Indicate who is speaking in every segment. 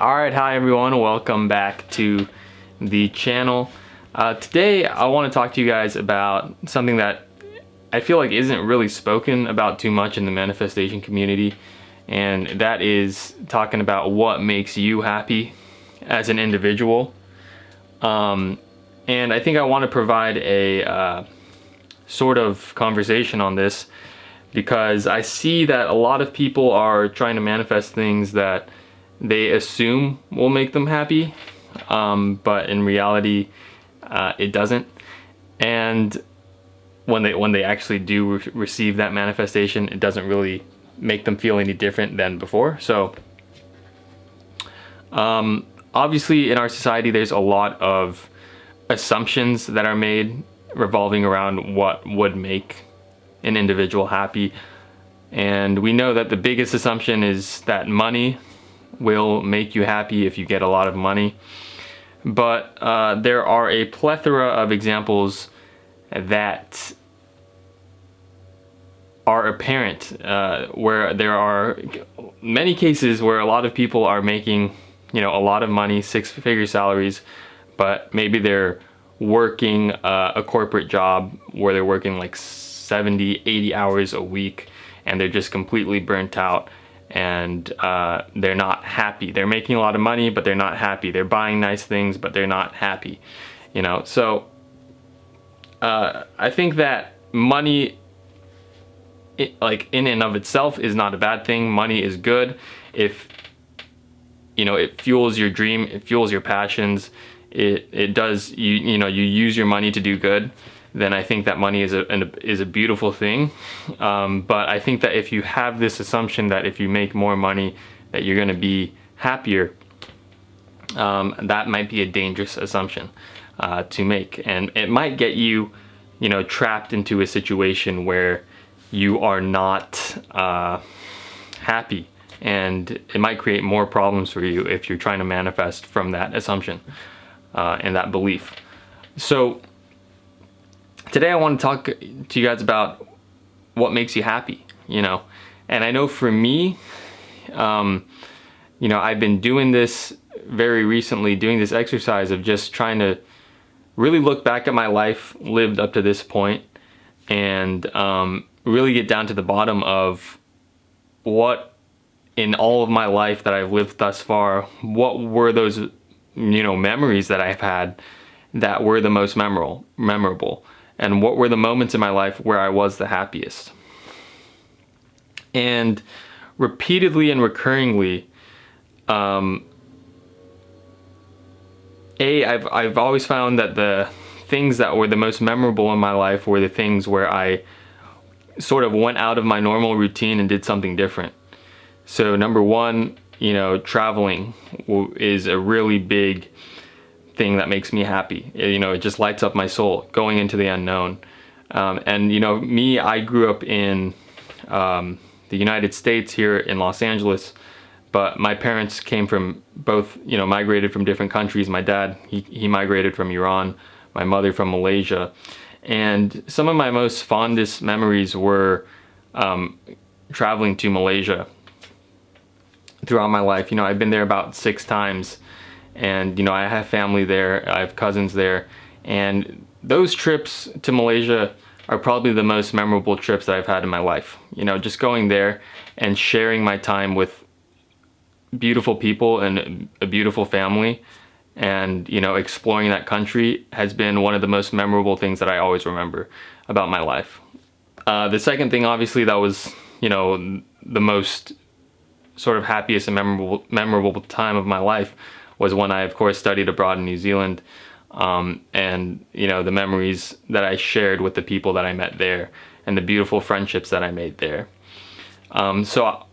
Speaker 1: Alright, hi everyone, welcome back to the channel. Today I want to talk to you guys about something that I feel like isn't really spoken about too much in the manifestation community, and that is talking about what makes you happy as an individual. And I think I want to provide a sort of conversation on this because I see that a lot of people are trying to manifest things that they assume will make them happy, but in reality it doesn't. And when they actually do receive that manifestation, it doesn't really make them feel any different than before. So obviously in our society there's a lot of assumptions that are made revolving around what would make an individual happy, and we know that the biggest assumption is that money will make you happy if you get a lot of money. But there are a plethora of examples that are apparent, where there are many cases where a lot of people are making, a lot of money, six-figure salaries, but maybe they're working a corporate job where they're working like 70, 80 hours a week, and they're just completely burnt out, and they're not happy. They're making a lot of money, but they're not happy. They're buying nice things, but they're not happy. So I think that money, like in and of itself, is not a bad thing. Money is good if it fuels your dream, it fuels your passions. It does, you use your money to do good, then I think that money is a beautiful thing. But I think that if you have this assumption that if you make more money that you're going to be happier, that might be a dangerous assumption to make, and it might get you trapped into a situation where you are not happy, and it might create more problems for you if you're trying to manifest from that assumption and that belief. So today I want to talk to you guys about what makes you happy, and I know for me, I've been doing this very recently, doing this exercise of just trying to really look back at my life lived up to this point, and really get down to the bottom of what in all of my life that I've lived thus far, what were those memories that I've had that were the most memorable, and what were the moments in my life where I was the happiest. And repeatedly and recurringly, I've always found that the things that were the most memorable in my life were the things where I sort of went out of my normal routine and did something different. So number one, traveling is a really big thing that makes me happy. It just lights up my soul, going into the unknown. And me, I grew up in the United States here in Los Angeles, but my parents came from both, migrated from different countries. My dad, he migrated from Iran, my mother from Malaysia. And some of my most fondest memories were traveling to Malaysia throughout my life. I've been there about 6 times, and I have family there, I have cousins there, and those trips to Malaysia are probably the most memorable trips that I've had in my life. Just going there and sharing my time with beautiful people and a beautiful family, and exploring that country has been one of the most memorable things that I always remember about my life. The second thing, obviously, that was the most sort of happiest and memorable time of my life was when I, of course, studied abroad in New Zealand, and the memories that I shared with the people that I met there, and the beautiful friendships that I made there. So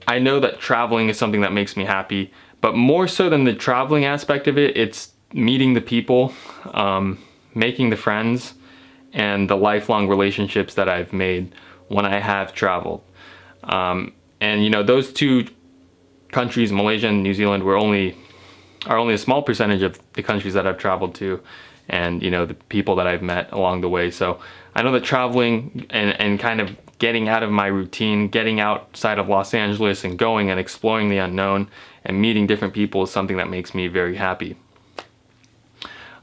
Speaker 1: I know that traveling is something that makes me happy, but more so than the traveling aspect of it, it's meeting the people, making the friends, and the lifelong relationships that I've made when I have traveled. And those two countries, Malaysia and New Zealand, are only a small percentage of the countries that I've traveled to, and the people that I've met along the way. So I know that traveling and kind of getting out of my routine, getting outside of Los Angeles and going and exploring the unknown and meeting different people is something that makes me very happy.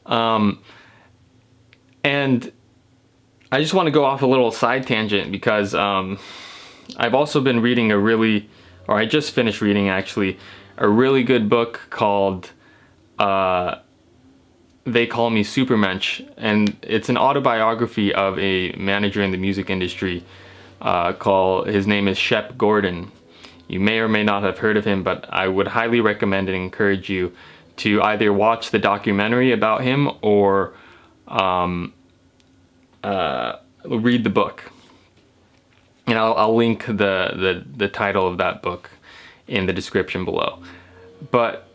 Speaker 1: And I just want to go off a little side tangent because I've also been reading I just finished reading actually, a really good book called They Call Me Supermensch, and it's an autobiography of a manager in the music industry his name is Shep Gordon. You may or may not have heard of him, but I would highly recommend and encourage you to either watch the documentary about him or read the book. And I'll link the title of that book in the description below. But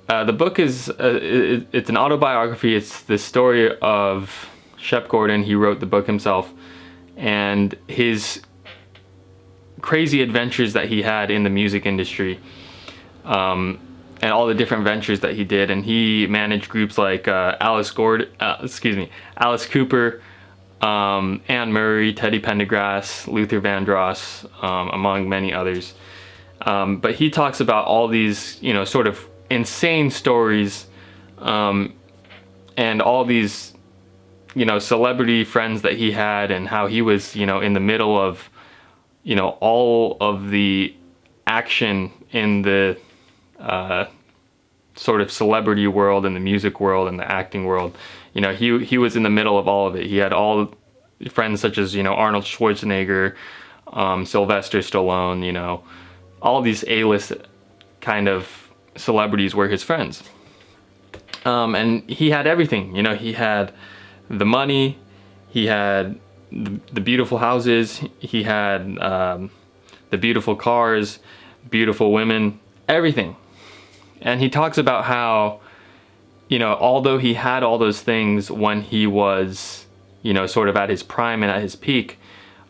Speaker 1: the book is it's an autobiography. It's the story of Shep Gordon. He wrote the book himself, and his crazy adventures that he had in the music industry, and all the different ventures that he did. And he managed groups like Alice Cooper, Anne Murray, Teddy Pendergrass, Luther Vandross, among many others. But he talks about all these, sort of insane stories, and all these, celebrity friends that he had, and how he was, in the middle of, all of the action in the sort of celebrity world and the music world and the acting world. He was in the middle of all of it. He had all friends such as, Arnold Schwarzenegger, Sylvester Stallone, all these A-list kind of celebrities were his friends. And he had everything, he had the money, he had the beautiful houses, he had the beautiful cars, beautiful women, everything. And he talks about how, although he had all those things when he was, sort of at his prime and at his peak,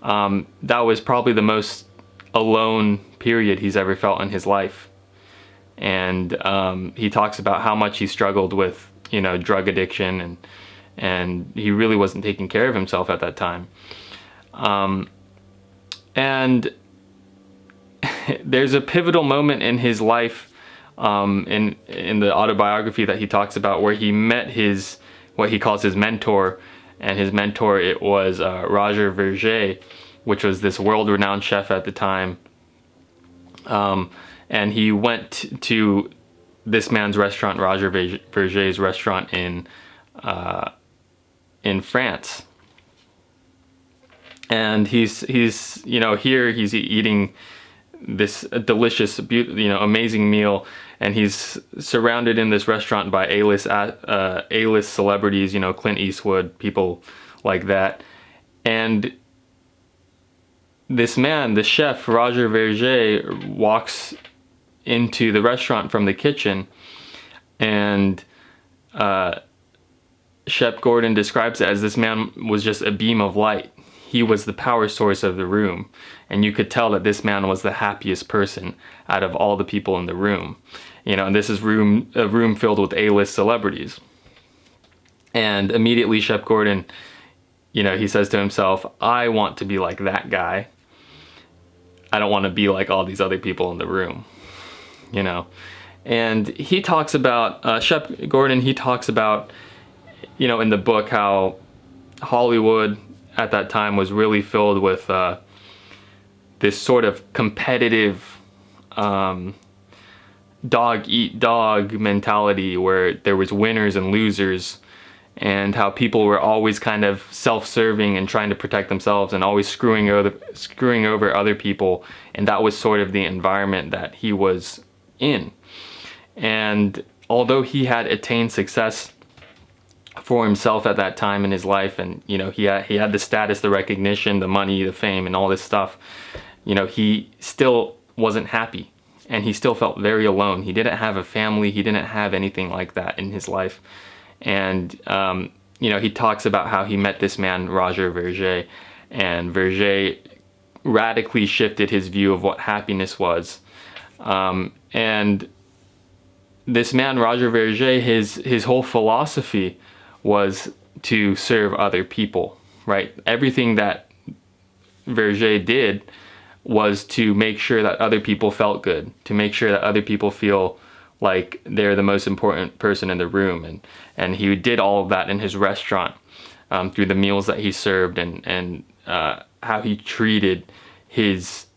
Speaker 1: that was probably the most alone period he's ever felt in his life. And he talks about how much he struggled with, drug addiction, and he really wasn't taking care of himself at that time. And there's a pivotal moment in his life, in the autobiography that he talks about, where he met what he calls his mentor. And his mentor, it was Roger Verger, which was this world-renowned chef at the time. And he went to this man's restaurant, Roger Verger's restaurant in France. And he's here he's eating this delicious, amazing meal, and he's surrounded in this restaurant by A-list celebrities, Clint Eastwood, people like that. And this man, the chef, Roger Verger, walks into the restaurant from the kitchen, and Shep Gordon describes it as this man was just a beam of light. He was the power source of the room, and you could tell that this man was the happiest person out of all the people in the room. And this is a room filled with A-list celebrities. And immediately Shep Gordon, he says to himself, I want to be like that guy. I don't want to be like all these other people in the room, And he talks about, Shep Gordon, he talks about, in the book, how Hollywood at that time was really filled with this sort of competitive dog eat dog mentality, where there was winners and losers, and how people were always kind of self-serving and trying to protect themselves and always screwing over other people. And that was sort of the environment that he was in. And although he had attained success for himself at that time in his life, and he had the status, the recognition, the money, the fame, and all this stuff, he still wasn't happy, and he still felt very alone. He didn't have a family, he didn't have anything like that in his life. And he talks about how he met this man, Roger Verger, and Verger radically shifted his view of what happiness was. And this man, Roger Verger, his whole philosophy was to serve other people, right? Everything that Verger did was to make sure that other people felt good, to make sure that other people feel like they're the most important person in the room. And he did all of that in his restaurant, through the meals that he served, and how he treated his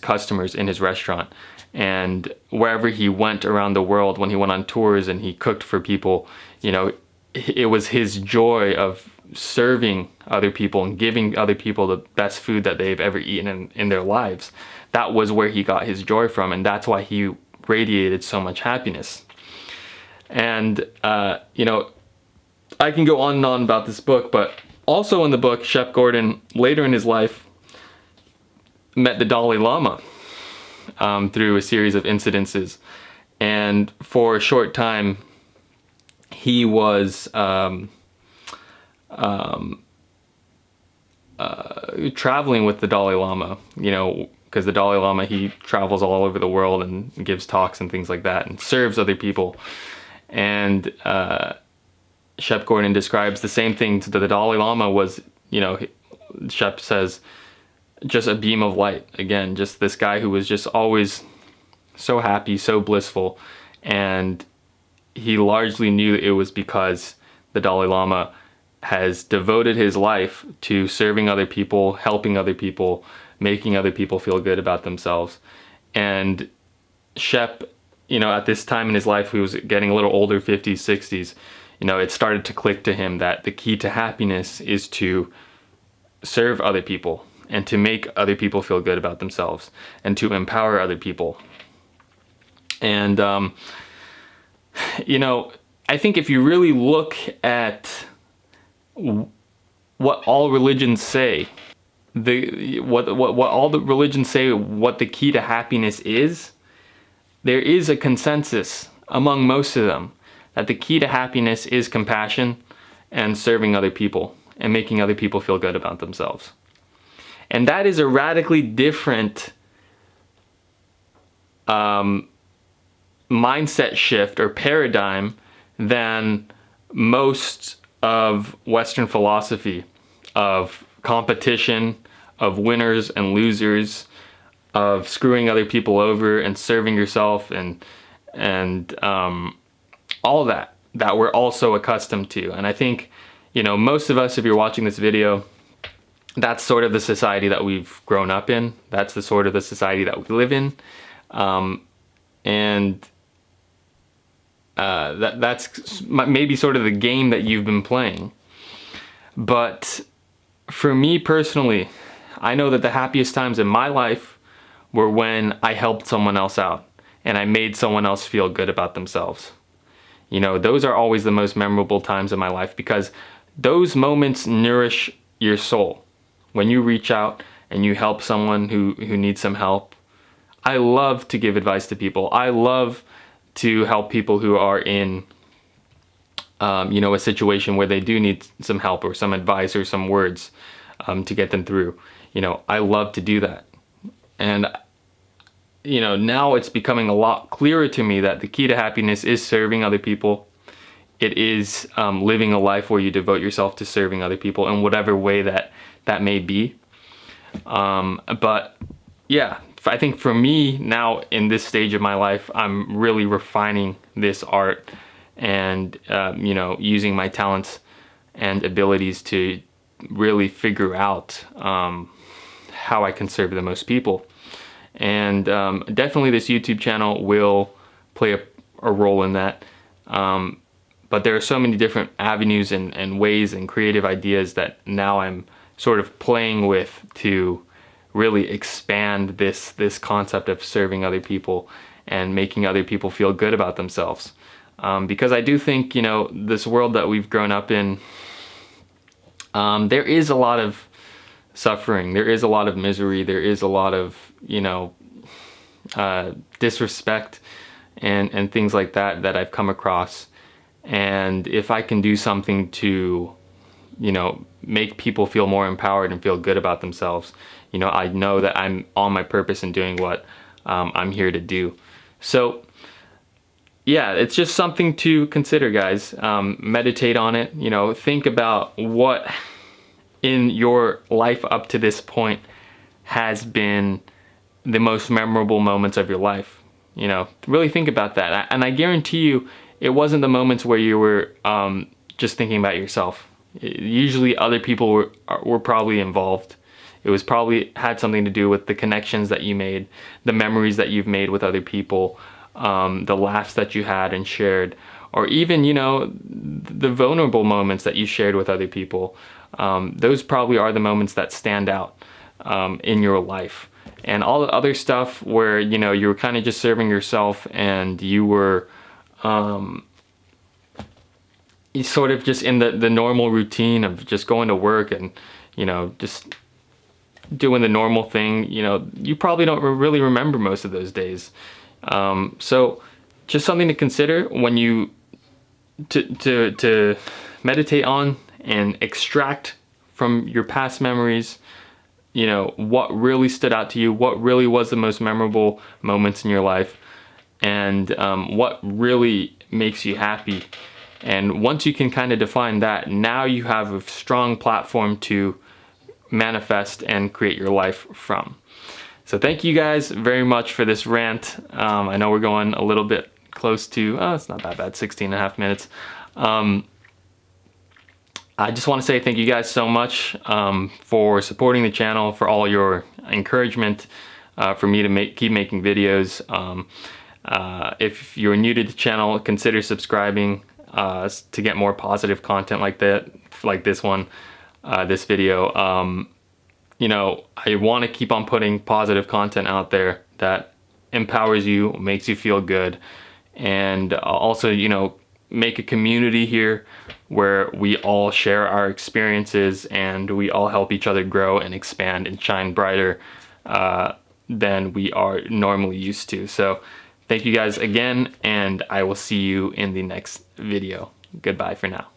Speaker 1: customers in his restaurant. And wherever he went around the world, when he went on tours and he cooked for people, you know, it was his joy of serving other people and giving other people the best food that they've ever eaten in their lives. That was where he got his joy from, and that's why he radiated so much happiness. And you know, I can go on and on about this book, but also in the book, Shep Gordon later in his life met the Dalai Lama through a series of incidences, and for a short time he was traveling with the Dalai Lama, you know, because the Dalai Lama, he travels all over the world and gives talks and things like that and serves other people. And Shep Gordon describes the same thing to the Dalai Lama was, you know, Shep says, just a beam of light. Again, just this guy who was just always so happy, so blissful. And he largely knew it was because the Dalai Lama has devoted his life to serving other people, helping other people, making other people feel good about themselves. And Shep, you know, at this time in his life, he was getting a little older, 50s, 60s, you know, it started to click to him that the key to happiness is to serve other people and to make other people feel good about themselves and to empower other people. And, you know, I think if you really look at what all religions say, what all the religions say, what the key to happiness is, there is a consensus among most of them that the key to happiness is compassion and serving other people and making other people feel good about themselves. And that is a radically different mindset shift or paradigm than most of Western philosophy of competition, of winners and losers, of screwing other people over and serving yourself, and all that we're also accustomed to. And I think, you know, most of us, if you're watching this video, that's sort of the society that we've grown up in. That's the sort of the society that we live in. That's maybe sort of the game that you've been playing. But for me personally, I know that the happiest times in my life were when I helped someone else out and I made someone else feel good about themselves. You know, those are always the most memorable times in my life because those moments nourish your soul. When you reach out and you help someone who needs some help. I love to give advice to people. I love to help people who are in you know, a situation where they do need some help or some advice or some words to get them through. You know, I love to do that. And, you know, now it's becoming a lot clearer to me that the key to happiness is serving other people. It is living a life where you devote yourself to serving other people in whatever way that may be. But yeah, I think for me now in this stage of my life, I'm really refining this art and, you know, using my talents and abilities to really figure out how I can serve the most people. And definitely this YouTube channel will play a role in that. But there are so many different avenues and ways and creative ideas that now I'm sort of playing with to really expand this concept of serving other people and making other people feel good about themselves. Because I do think, you know, this world that we've grown up in, there is a lot of suffering, there is a lot of misery, there is a lot of, you know, disrespect and things like that I've come across. And if I can do something to, you know, make people feel more empowered and feel good about themselves, you know, I know that I'm on my purpose in doing what I'm here to do. So yeah, it's just something to consider, guys. Meditate on it, you know, think about what in your life up to this point has been the most memorable moments of your life? You know, really think about that. And I guarantee you, it wasn't the moments where you were just thinking about yourself. Usually other people were probably involved. It was probably had something to do with the connections that you made, the memories that you've made with other people, the laughs that you had and shared, or even, you know, the vulnerable moments that you shared with other people. Those probably are the moments that stand out in your life. And all the other stuff where, you know, you were kind of just serving yourself and you were sort of just in the normal routine of just going to work and, you know, just doing the normal thing, you know, you probably don't really remember most of those days. So just something to consider when you to meditate on and extract from your past memories, you know, what really stood out to you, what really was the most memorable moments in your life, and what really makes you happy. And once you can kind of define that, now you have a strong platform to manifest and create your life from. So thank you guys very much for this rant. I know we're going a little bit close to, it's not that bad, 16 and a half minutes. I just want to say thank you guys so much for supporting the channel, for all your encouragement, for me to keep making videos. If you're new to the channel, consider subscribing to get more positive content like that, like this one, this video. You know, I want to keep on putting positive content out there that empowers you, makes you feel good, and also, you know, make a community here where we all share our experiences and we all help each other grow and expand and shine brighter than we are normally used to. So thank you guys again, and I will see you in the next video. Goodbye for now.